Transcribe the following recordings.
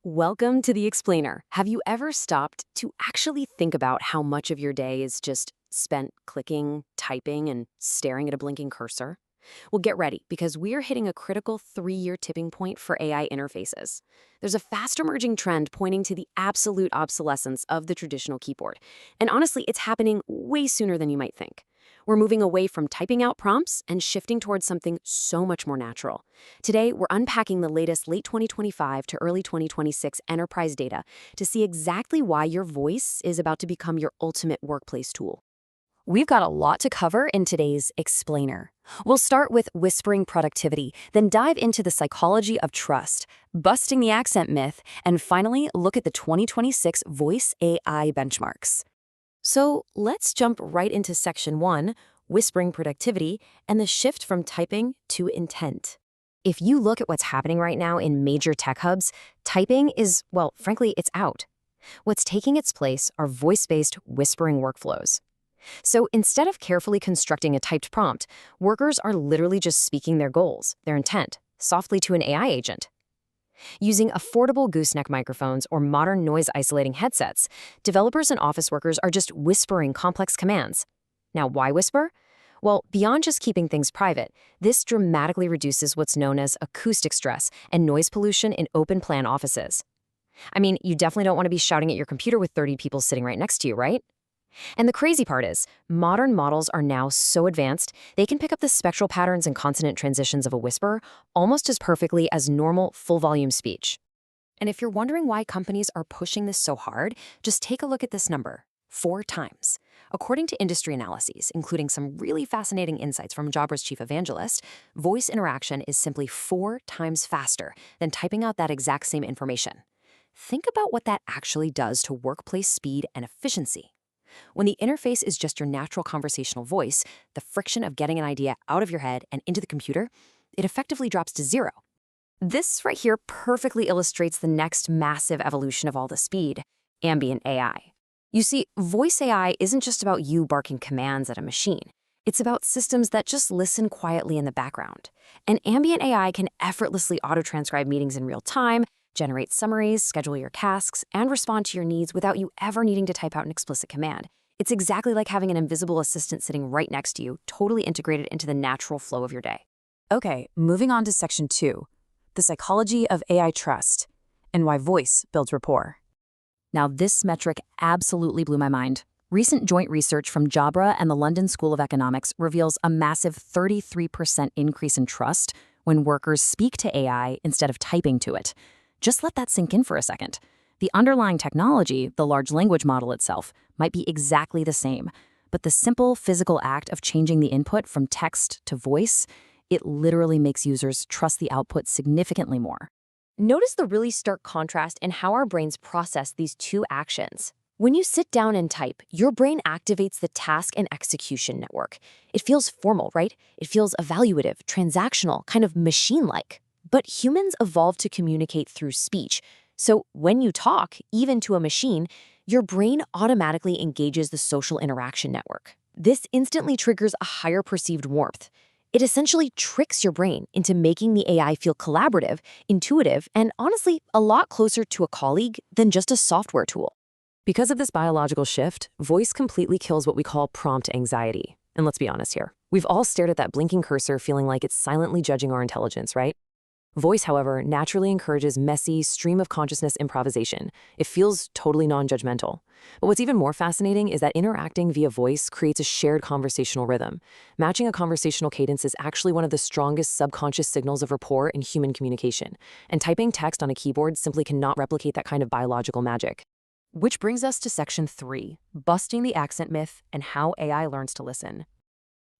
Welcome to The Explainer. Have you ever stopped to actually think about how much of your day is just spent clicking, typing, and staring at a blinking cursor? Well, get ready because we're hitting a critical 3-year tipping point for AI interfaces. There's a fast emerging trend pointing to the absolute obsolescence of the traditional keyboard. And honestly, it's happening way sooner than you might think. We're moving away from typing out prompts and shifting towards something so much more natural. Today, we're unpacking the latest late 2025 to early 2026 enterprise data to see exactly why your voice is about to become your ultimate workplace tool. We've got a lot to cover in today's Explainer. We'll start with whispering productivity, then dive into the psychology of trust, busting the accent myth, and finally look at the 2026 voice AI benchmarks. So let's jump right into section 1, whispering productivity, and the shift from typing to intent. If you look at what's happening right now in major tech hubs, typing is, well, frankly, it's out. What's taking its place are voice-based whispering workflows. So instead of carefully constructing a typed prompt, workers are literally just speaking their goals, their intent, softly to an AI agent. Using affordable gooseneck microphones or modern noise-isolating headsets, developers and office workers are just whispering complex commands. Now, why whisper? Well, beyond just keeping things private, this dramatically reduces what's known as acoustic stress and noise pollution in open-plan offices. I mean, you definitely don't want to be shouting at your computer with 30 people sitting right next to you, right? And the crazy part is, modern models are now so advanced, they can pick up the spectral patterns and consonant transitions of a whisper almost as perfectly as normal, full-volume speech. And if you're wondering why companies are pushing this so hard, just take a look at this number, 4 times. According to industry analyses, including some really fascinating insights from Jobra's chief evangelist, voice interaction is simply 4 times faster than typing out that exact same information. Think about what that actually does to workplace speed and efficiency. When the interface is just your natural conversational voice, the friction of getting an idea out of your head and into the computer, it effectively drops to 0. This right here perfectly illustrates the next massive evolution of all the speed, ambient AI. You see, voice AI isn't just about you barking commands at a machine. It's about systems that just listen quietly in the background. And ambient AI can effortlessly auto-transcribe meetings in real time, generate summaries, schedule your tasks, and respond to your needs without you ever needing to type out an explicit command. It's exactly like having an invisible assistant sitting right next to you, totally integrated into the natural flow of your day. Okay, moving on to section 2, the psychology of AI trust and why voice builds rapport. Now, this metric absolutely blew my mind. Recent joint research from Jabra and the London School of Economics reveals a massive 33% increase in trust when workers speak to AI instead of typing to it. Just let that sink in for a second. The underlying technology, the large language model itself, might be exactly the same, but the simple physical act of changing the input from text to voice, it literally makes users trust the output significantly more. Notice the really stark contrast in how our brains process these two actions. When you sit down and type, your brain activates the task and execution network. It feels formal, right? It feels evaluative, transactional, kind of machine-like. But humans evolved to communicate through speech. So when you talk, even to a machine, your brain automatically engages the social interaction network. This instantly triggers a higher perceived warmth. It essentially tricks your brain into making the AI feel collaborative, intuitive, and honestly, a lot closer to a colleague than just a software tool. Because of this biological shift, voice completely kills what we call prompt anxiety. And let's be honest here, we've all stared at that blinking cursor feeling like it's silently judging our intelligence, right? Voice, however, naturally encourages messy, stream-of-consciousness improvisation. It feels totally non-judgmental. But what's even more fascinating is that interacting via voice creates a shared conversational rhythm. Matching a conversational cadence is actually one of the strongest subconscious signals of rapport in human communication. And typing text on a keyboard simply cannot replicate that kind of biological magic. Which brings us to section 3, busting the accent myth and how AI learns to listen.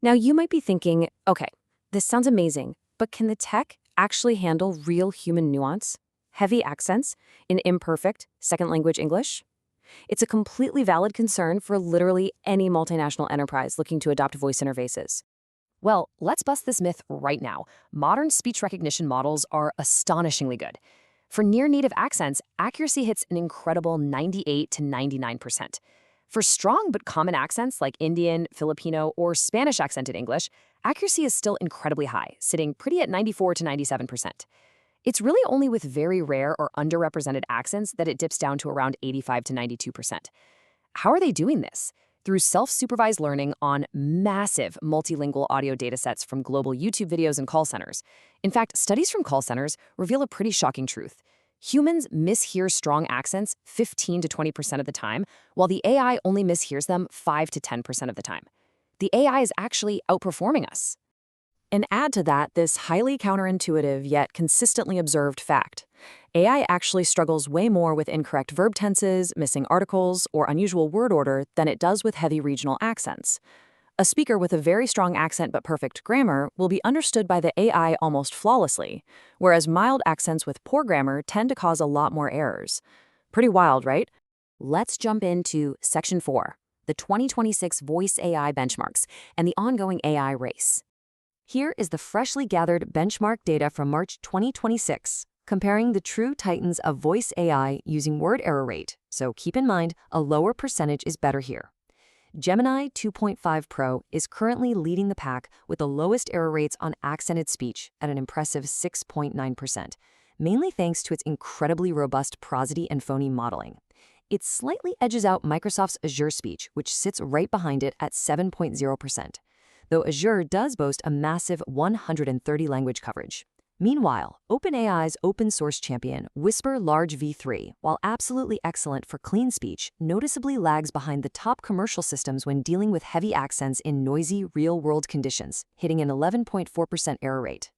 Now, you might be thinking, okay, this sounds amazing, but can the tech actually handle real human nuance, heavy accents, in imperfect second language English? It's a completely valid concern for literally any multinational enterprise looking to adopt voice interfaces. Well, let's bust this myth right now. Modern speech recognition models are astonishingly good. For near-native accents, accuracy hits an incredible 98 to 99%. For strong but common accents like Indian, Filipino, or Spanish accented English, accuracy is still incredibly high, sitting pretty at 94 to 97%. It's really only with very rare or underrepresented accents that it dips down to around 85 to 92%. How are they doing this? Through self-supervised learning on massive multilingual audio datasets from global YouTube videos and call centers. In fact, studies from call centers reveal a pretty shocking truth. Humans mishear strong accents 15 to 20% of the time, while the AI only mishears them 5 to 10% of the time. The AI is actually outperforming us. And add to that this highly counterintuitive yet consistently observed fact. AI actually struggles way more with incorrect verb tenses, missing articles, or unusual word order than it does with heavy regional accents. A speaker with a very strong accent but perfect grammar will be understood by the AI almost flawlessly, whereas mild accents with poor grammar tend to cause a lot more errors. Pretty wild, right? Let's jump into Section 4, the 2026 Voice AI benchmarks and the ongoing AI race. Here is the freshly gathered benchmark data from March 2026, comparing the true titans of voice AI using word error rate, so keep in mind a lower percentage is better here. Gemini 2.5 Pro is currently leading the pack with the lowest error rates on accented speech at an impressive 6.9%, mainly thanks to its incredibly robust prosody and phoneme modeling. It slightly edges out Microsoft's Azure Speech, which sits right behind it at 7.0%, though Azure does boast a massive 130 language coverage. Meanwhile, OpenAI's open-source champion, Whisper Large V3, while absolutely excellent for clean speech, noticeably lags behind the top commercial systems when dealing with heavy accents in noisy, real-world conditions, hitting an 11.4% error rate.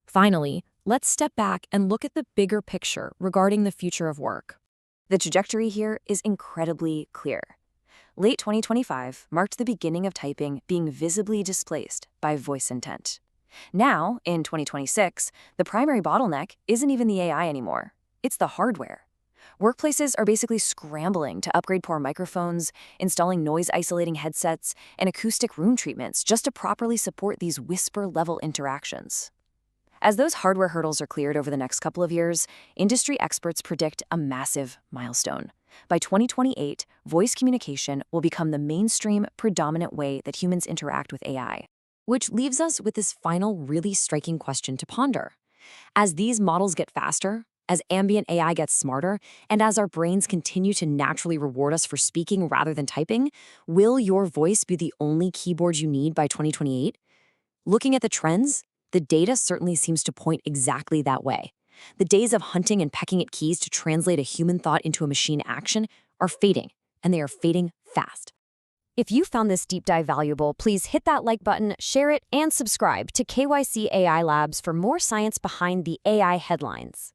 Finally, let's step back and look at the bigger picture regarding the future of work. The trajectory here is incredibly clear. Late 2025 marked the beginning of typing being visibly displaced by voice intent. Now, in 2026, the primary bottleneck isn't even the AI anymore. It's the hardware. Workplaces are basically scrambling to upgrade poor microphones, installing noise-isolating headsets, and acoustic room treatments just to properly support these whisper-level interactions. As those hardware hurdles are cleared over the next couple of years, industry experts predict a massive milestone. By 2028, voice communication will become the mainstream, predominant way that humans interact with AI. Which leaves us with this final really striking question to ponder. As these models get faster, as ambient AI gets smarter, and as our brains continue to naturally reward us for speaking rather than typing, will your voice be the only keyboard you need by 2028? Looking at the trends, the data certainly seems to point exactly that way. The days of hunting and pecking at keys to translate a human thought into a machine action are fading, and they are fading fast. If you found this deep dive valuable, please hit that like button, share it, and subscribe to KYC AI Labs for more science behind the AI headlines.